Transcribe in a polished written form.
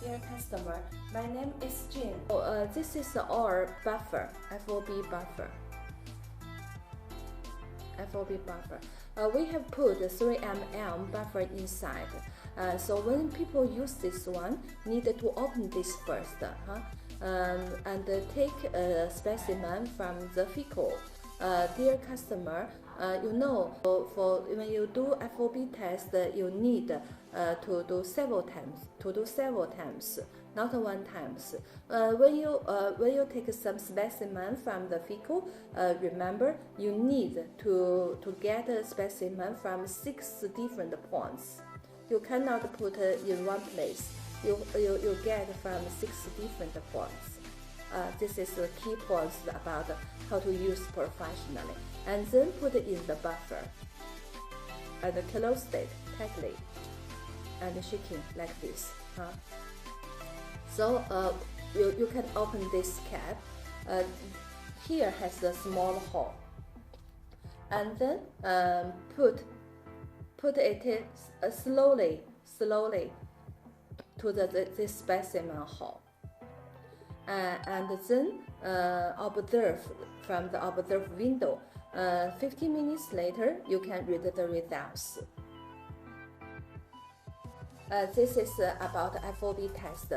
Dear customer, my name is Jin. This is our buffer, FOB buffer. FOB buffer. We have put 3 mm buffer inside. So when people use this one, need to open this first, and take a specimen from the fecal. Dear customer, you know, for when you do FOB test, you need to do several times, not one times. When you take some specimen from the fecal, remember you need to get a specimen from 6 different points. You cannot put it in one place. You get from 6 different points. This is the key points about how to use professionally. And then put it in the buffer and close it tightly and shaking like this. So you can open this cap. Here has a small hole, and then put it slowly to this specimen hole. And then observe from the observe window. 15 minutes later, you can read the results. This is about FOB test.